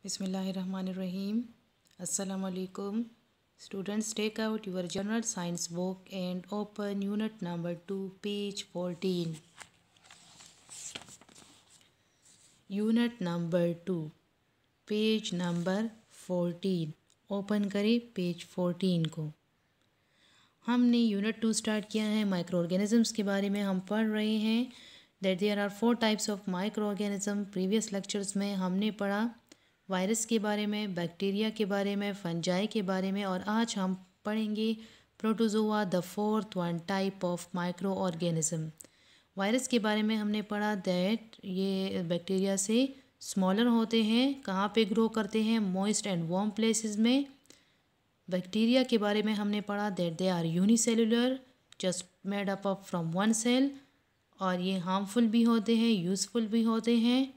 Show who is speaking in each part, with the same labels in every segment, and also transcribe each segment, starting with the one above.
Speaker 1: Bismillahirrahmanirrahim. Assalamu alaikum. Students, take out your general science book and open unit number 2, page 14. Unit number 2, page number 14. Open करें page 14 को। हमने unit 2 start किया है। Micro organisms के बारे में हम पढ़ रहे हैं that there are 4 types of micro organism. Previous lectures में हमने पढ़ा वायरस के बारे में, बैक्टीरिया के बारे में, फंजाई के बारे में, और आज हम पढ़ेंगे protozoa, the fourth one type of micro organism. Virus के बारे में हमने पढ़ा दैट ये बैक्टीरिया से स्मॉलर होते हैं। कहाँ पे ग्रो करते हैं? मॉइस्ट एंड वार्म प्लेसेस में। बैक्टीरिया के बारे में हमने पढ़ा that they are unicellular, just made up of from one cell, और ये हार्मफुल भी होते हैं, यूज़फुल भी होते हैं।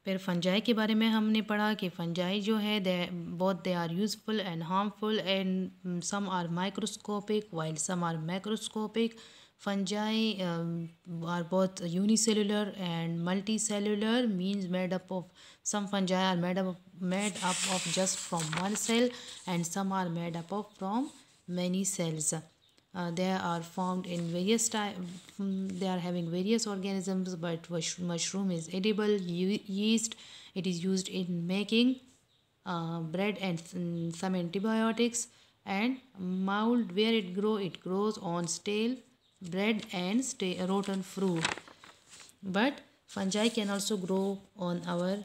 Speaker 1: फिर फंजाई के बारे में हमने पढ़ा कि फंजाई जो है they are useful and harmful and some are microscopic while some are macroscopic. Fungi are both unicellular and multicellular, means made up of some fungi are made up of just from one cell and some are made up of from many cells. They are found in various they are having various organisms, but mushroom is edible. Yeast, it is used in making bread and some antibiotics. And mold, where it grows on stale bread and rotten fruit. But fungi can also grow on our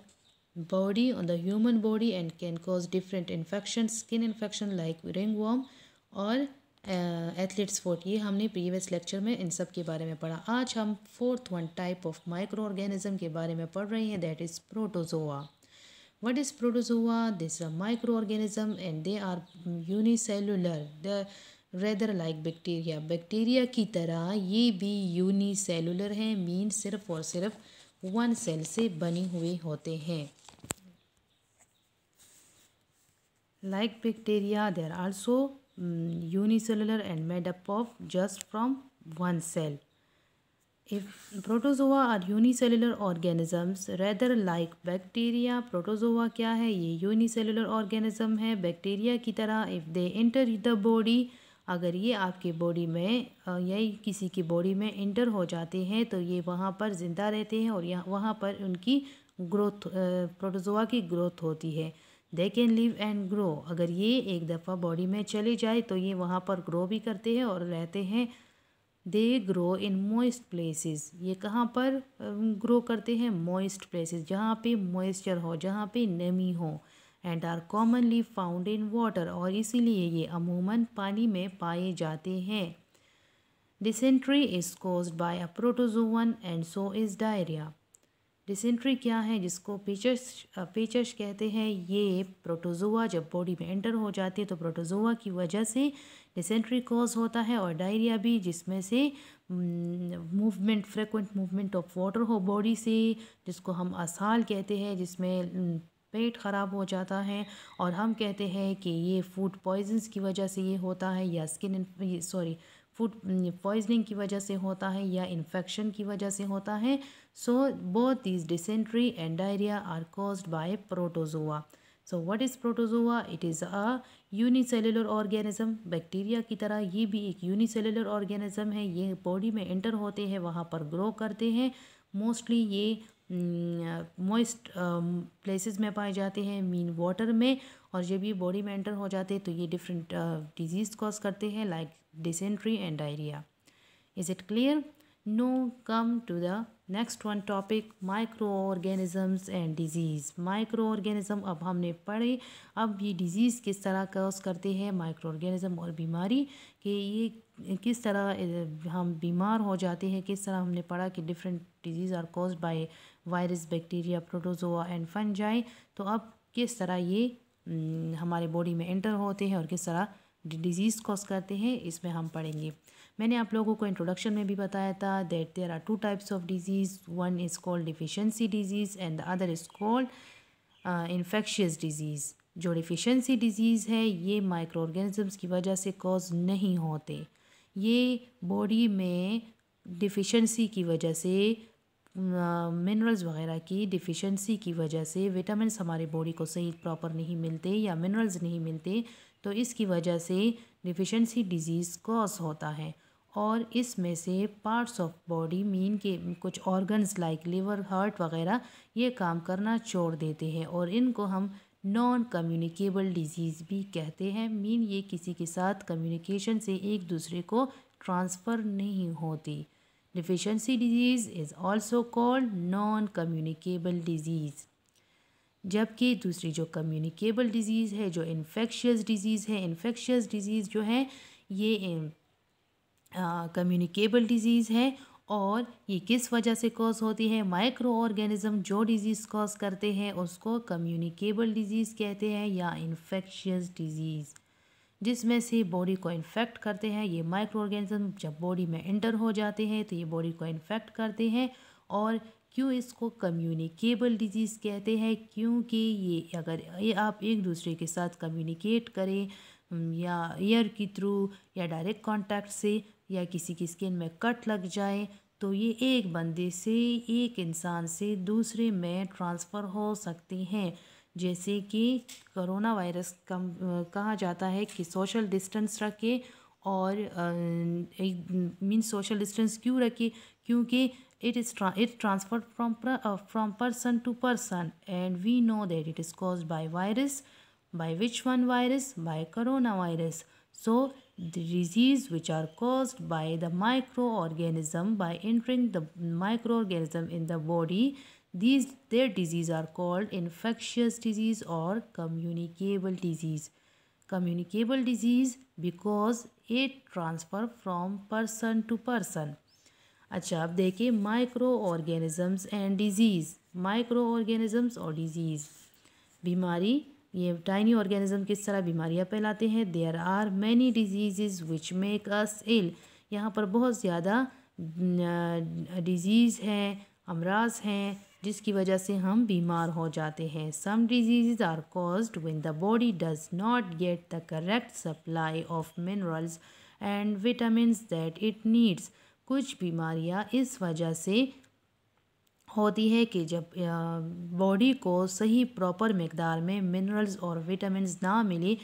Speaker 1: body, on the human body, and can cause different infections, skin infection like ringworm और athletes foot. ये हमने previous lecture में इन सब के बारे में पढ़ा। आज हम fourth one type of micro organism के बारे में पढ़ रहे हैं that is protozoa. What is protozoa? This a micro organism and they are unicellular, the rather like bacteria. Bacteria की तरह ये भी यूनिसेलुलर हैं, मीन सिर्फ और सिर्फ वन सेल से बने हुए होते हैं। Like bacteria, they are also unicellular and made up of just from one cell. If protozoa are unicellular organisms rather like bacteria, protozoa क्या है? ये unicellular organism है बैक्टीरिया की तरह। If they enter the body, अगर ये आपके body में या किसी की बॉडी में इंटर हो जाते हैं तो ये वहाँ पर ज़िंदा रहते हैं और यहाँ वहाँ पर उनकी ग्रोथ, प्रोटोजोआ की ग्रोथ होती है। They can live and grow. अगर ये एक दफ़ा बॉडी में चले जाए तो ये वहाँ पर ग्रो भी करते हैं और रहते हैं। They grow in moist places. ये कहाँ पर ग्रो करते हैं? मॉइस्ट प्लेसेस, जहाँ पे मॉइस्चर हो, जहाँ पे नमी हो। And are commonly found in water, और इसीलिए ये अमूमन पानी में पाए जाते हैं। Dysentery is caused by a protozoan and so is diarrhoea. Dysentery क्या है? जिसको पेचश कहते हैं। ये प्रोटोजोआ जब बॉडी में एंटर हो जाती है तो प्रोटोजोआ की वजह से डिसेंट्री कॉज होता है, और डायरिया भी, जिसमें से movement, frequent movement of water हो बॉडी से, जिसको हम असाल कहते हैं, जिसमें पेट ख़राब हो जाता है। और हम कहते हैं कि ये फूड पॉइजन्स की वजह से ये होता है, या फूड पॉइजनिंग की वजह से होता है, या इन्फेक्शन की वजह से होता है। So both these dysentery and diarrhoea are caused by protozoa. So what is protozoa? It is a unicellular organism. Bacteria की तरह ये भी एक यूनिसेलुलर ऑर्गेनिज्म है। ये बॉडी में एंटर होते हैं, वहाँ पर ग्रो करते हैं। मोस्टली ये मॉइस्ट प्लेसेस में पाए जाते हैं, मीन वाटर में। और जब ये बॉडी में एंटर हो जाते हैं तो ये डिफरेंट डिजीज़ कॉज करते हैं like dysentery and diarrhoea. Is it clear? No, come to the next one topic, micro organisms and disease. Micro organism अब हमने पढ़े। अब ये डिजीज़ किस तरह कॉज करते हैं, माइक्रो ऑर्गेनिज्म और बीमारी, कि ये किस तरह हम बीमार हो जाते हैं, किस तरह हमने पढ़ा कि different disease are caused by virus, bacteria, protozoa and fungi. तो अब किस तरह ये हमारे बॉडी में एंटर होते हैं और किस तरह डिजीज़ कॉज करते हैं, इसमें हम पढ़ेंगे। मैंने आप लोगों को इंट्रोडक्शन में भी बताया था that there are 2 types of disease. One is called deficiency disease and the other is called infectious disease. जो डिफिशेंसी डिजीज़ है ये माइक्रो ऑर्गेनिजम्स की वजह से कॉज नहीं होते। ये बॉडी में डिफिशेंसी की वजह से मिनरल्स वगैरह की डिफ़िशेंसी की वजह से विटामिन्स हमारे बॉडी को सही प्रॉपर नहीं मिलते या मिनरल्स नहीं मिलते, तो इसकी वजह से डिफ़िशेंसी डिजीज़ कॉज होता है। और इसमें से पार्ट्स ऑफ बॉडी मीन के कुछ ऑर्गन्स लाइक लिवर, हार्ट वगैरह ये काम करना छोड़ देते हैं और इनको हम नॉन कम्युनिकेबल डिजीज़ भी कहते हैं। मीन ये किसी के साथ कम्युनिकेशन से एक दूसरे को ट्रांसफ़र नहीं होती। Deficiency disease is also called non communicable disease. जबकि दूसरी जो कम्युनिकेबल डिजीज़ है, जो इन्फेक्शियस डिजीज़ है, इन्फेक्शियस डिजीज़ जो है ये कम्युनिकेबल डिजीज़ है। और ये किस वजह से कॉज होती है? माइक्रो ऑर्गेनिज्म जो डिजीज़ कॉज करते हैं उसको कम्युनिकेबल डिजीज़ कहते हैं या इन्फेक्शियस डिजीज़। जिसमें से बॉडी को इन्फेक्ट करते हैं। ये माइक्रो ऑर्गेनिज्म जब बॉडी में एंटर हो जाते हैं तो ये बॉडी को इन्फेक्ट करते हैं। और क्यों इसको कम्युनिकेबल डिजीज़ कहते हैं? क्योंकि ये अगर ये आप एक दूसरे के साथ कम्युनिकेट करें या एयर के थ्रू या डायरेक्ट कांटेक्ट से या किसी की स्किन में कट लग जाए तो ये एक बंदे से, एक इंसान से दूसरे में ट्रांसफ़र हो सकती हैं। जैसे कि कोरोना वायरस कहा जाता है कि सोशल डिस्टेंस रखें और मीन सोशल डिस्टेंस क्यों रखें? क्योंकि it transferred from person to person and we know that it is caused by virus. By which one virus? By coronavirus. So the disease which are caused by the microorganism by entering the microorganism in the body, their disease are called infectious disease or communicable disease. Communicable disease because it transfer from person to person. अच्छा, अब देखिए micro organisms and disease. Microorganisms और diseases, बीमारी, ये tiny organism किस तरह बीमारियां फैलाते हैं। There are many diseases which make us ill. यहाँ पर बहुत ज़्यादा डिजीज़ हैं, अमराज हैं जिसकी वजह से हम बीमार हो जाते हैं। Some diseases are caused when the body does not get the correct supply of minerals and vitamins that it needs. कुछ बीमारियां इस वजह से होती है कि जब बॉडी को सही प्रॉपर मकदार में मिनरल्स और विटामिन्स ना मिले,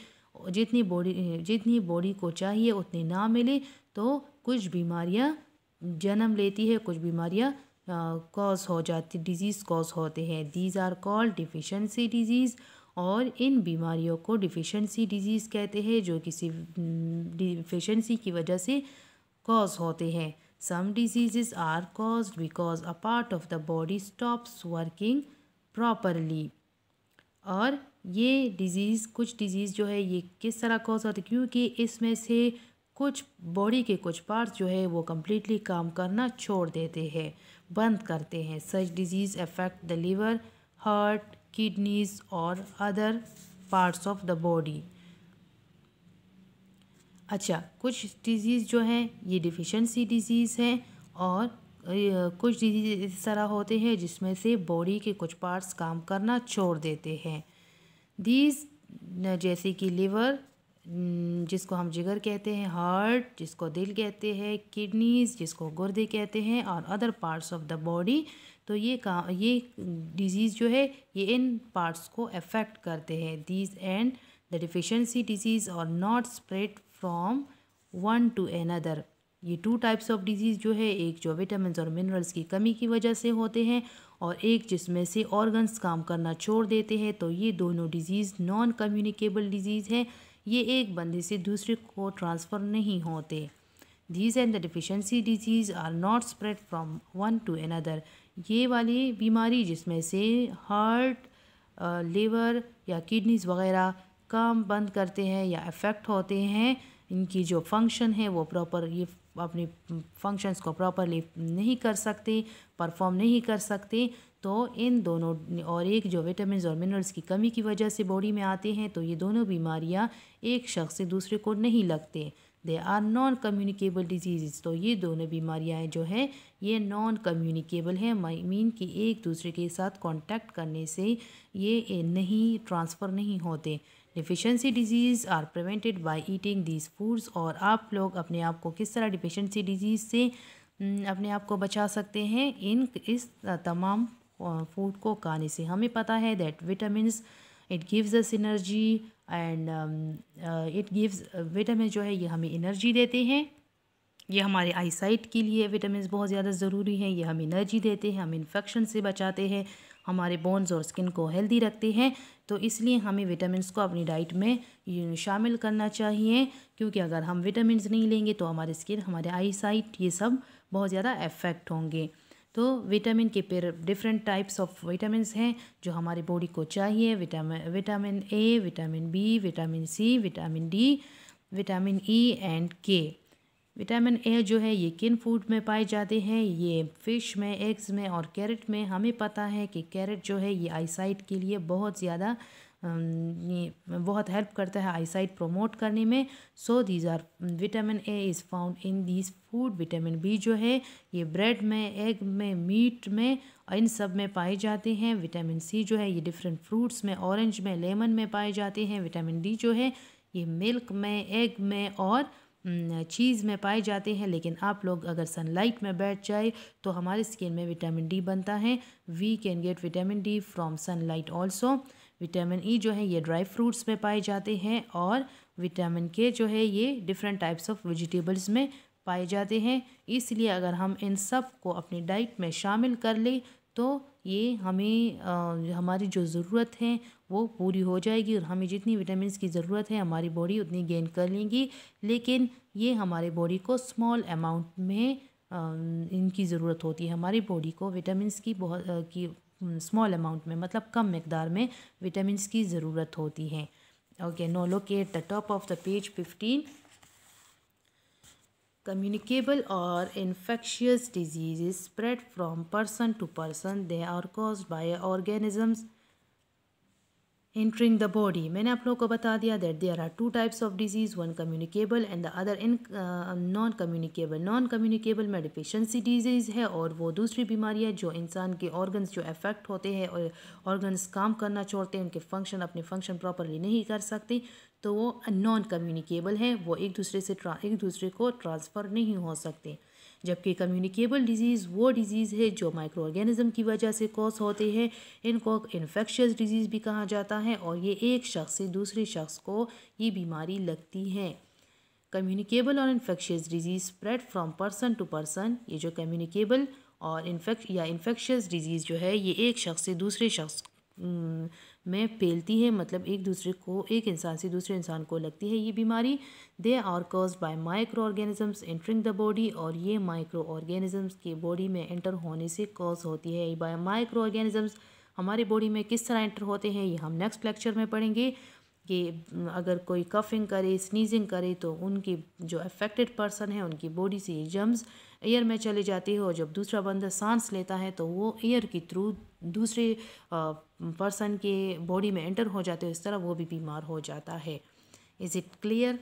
Speaker 1: जितनी बॉडी को चाहिए उतनी ना मिले, तो कुछ बीमारियां जन्म लेती है, कुछ बीमारियां कॉज हो जाती, डिजीज़ कॉज होते हैं। These are called deficiency disease. और इन बीमारियों को डिफिशेंसी डिजीज़ कहते हैं जो किसी डिफिशेंसी की वजह से कॉज होते हैं। Some diseases are caused because a part of the body stops working properly. और ये डिज़ीज़, कुछ डिज़ीज़ जो है ये किस तरह कॉज होती है? क्योंकि इसमें से कुछ बॉडी के कुछ पार्ट्स जो है वो कम्प्लीटली काम करना छोड़ देते हैं, बंद करते हैं। Such diseases affect the liver, heart, kidneys और other parts of the body. अच्छा, कुछ डिजीज़ जो हैं ये डिफिशेंसी डिजीज़ हैं और कुछ डिजीज़ इस तरह होते हैं जिसमें से बॉडी के कुछ पार्ट्स काम करना छोड़ देते हैं। दीज जैसे कि लिवर जिसको हम जिगर कहते हैं, हार्ट जिसको दिल कहते हैं, किडनीज़ जिसको गुर्दे कहते हैं और other parts of the body. तो ये डिजीज़ जो है ये इन पार्ट्स को अफेक्ट करते हैं। These and the deficiency disease are not spread from one to another. ये टू टाइप्स ऑफ डिजीज़ जो है, एक जो विटामिन और मिनरल्स की कमी की वजह से होते हैं और एक जिसमें से ऑर्गन्स काम करना छोड़ देते हैं। तो ये दोनों डिजीज़ नॉन कम्युनिकेबल डिजीज़ है, ये एक बंदे से दूसरे को ट्रांसफ़र नहीं होते। These and the deficiency disease are not spread from one to another. ये वाली बीमारी जिसमें से हार्ट, लिवर या किडनीज़ वगैरह काम बंद करते हैं या अफेक्ट होते हैं, इनकी जो फंक्शन है वो प्रॉपर, ये अपने फंक्शंस को प्रॉपरली नहीं कर सकते, परफॉर्म नहीं कर सकते। तो इन दोनों और एक जो विटामिन और मिनरल्स की कमी की वजह से बॉडी में आते हैं, तो ये दोनों बीमारियां एक शख्स से दूसरे को नहीं लगते। They are non communicable disease. तो ये दोनों बीमारियां जो हैं ये नॉन कम्युनिकेबल हैं, मीन कि एक दूसरे के साथ कांटेक्ट करने से ये नहीं ट्रांसफ़र नहीं होते। Deficiency disease are prevented by eating these foods. और आप लोग अपने आप को किस तरह डिफिशेंसी डिजीज़ से अपने आप को बचा सकते हैं इस तमाम फूड को खाने से। हमें पता है that vitamins it gives us energy and it gives vitamin जो है ये हमें एनर्जी देते हैं। ये हमारे आईसाइट के लिए विटामिन्स बहुत ज़्यादा ज़रूरी हैं। ये हमें एनर्जी देते हैं, हमें इन्फेक्शन से बचाते हैं, हमारे बोन्स और स्किन को हेल्दी रखते हैं। तो इसलिए हमें विटामिन्स को अपनी डाइट में शामिल करना चाहिए, क्योंकि अगर हम विटामिन्स नहीं लेंगे तो हमारे स्किन, हमारे आईसाइट ये सब बहुत ज़्यादा अफेक्ट होंगे। तो विटामिन के फिर डिफरेंट टाइप्स ऑफ विटामिन्स हैं जो हमारी बॉडी को चाहिए। Vitamin A, vitamin B, vitamin C, vitamin D, vitamin E and K. Vitamin A जो है ये किन फूड में पाए जाते हैं? ये फ़िश में, एग्स में और कैरेट में। हमें पता है कि कैरेट जो है ये आईसाइट के लिए बहुत ज़्यादा ये बहुत हेल्प करता है आईसाइट प्रोमोट करने में। So these are vitamin A is found in these food. Vitamin B जो है ये ब्रेड में, एग में, मीट में, इन सब में पाए जाते हैं। विटामिन सी जो है ये डिफरेंट फ्रूट्स में, ऑरेंज में, लेमन में पाए जाते हैं। विटामिन डी जो है ये मिल्क में, एग में और चीज़ में पाए जाते हैं। लेकिन आप लोग अगर सनलाइट में बैठ जाए तो हमारे स्किन में विटामिन डी बनता है। We can get vitamin D from sunlight also. Vitamin E जो है ये ड्राई फ्रूट्स में पाए जाते हैं और विटामिन के जो है ये डिफरेंट टाइप्स ऑफ वेजिटेबल्स में पाए जाते हैं। इसलिए अगर हम इन सब को अपनी डाइट में शामिल कर लें तो ये हमें हमारी जो ज़रूरत है वो पूरी हो जाएगी और हमें जितनी विटामिन्स की ज़रूरत है हमारी बॉडी उतनी गेन कर लेंगी। लेकिन ये हमारे बॉडी को स्मॉल अमाउंट में इनकी ज़रूरत होती है। हमारी बॉडी को विटामिन्स की स्मॉल अमाउंट में, मतलब कम मकदार में विटामिन्स की ज़रूरत होती है। Okay, no look at the top of the page 15। Communicable or infectious diseases spread from person to person. They are caused by organisms entering the body. मैंने आप लोगों को बता दिया that there are two types of disease, one communicable and the other non communicable. Non communicable में deficiency disease है और वो दूसरी बीमारी है जो इंसान के organs जो affect होते हैं और organs काम करना छोड़ते हैं, उनके function अपने function properly नहीं कर सकते, तो वो नॉन कम्युनिकेबल है, वो एक दूसरे को ट्रांसफ़र नहीं हो सकते। जबकि कम्युनिकेबल डिजीज़ वो डिजीज़ है जो माइक्रो ऑर्गेनिज्म की वजह से कॉज होते हैं। इनको इन्फेक्शियस डिजीज़ भी कहा जाता है और ये एक शख्स से दूसरे शख्स को ये बीमारी लगती है। कम्युनिकेबल और infectious disease spread from person to person. ये जो कम्युनिकेबल और इन्फेक्शियस डिजीज़ जो है ये एक शख्स से दूसरे शख्स में फैलती है, मतलब एक इंसान से दूसरे इंसान को लगती है ये बीमारी। They are caused by micro organisms entering the body, और ये माइक्रो ऑर्गेनिजम्स के बॉडी में एंटर होने से कॉज होती है। बाय माइक्रो ऑर्गेनिजम्स हमारे बॉडी में किस तरह एंटर होते हैं ये हम नेक्स्ट लेक्चर में पढ़ेंगे कि अगर कोई कफिंग करे, स्नीजिंग करे तो उनकी जो अफेक्टेड पर्सन है उनकी बॉडी से ये जर्म्स एयर में चले जाते हैं और जब दूसरा बंदा सांस लेता है तो वो एयर के थ्रू दूसरे पर्सन के बॉडी में एंटर हो जाते हैं, इस तरह वो भी बीमार हो जाता है। Is it clear?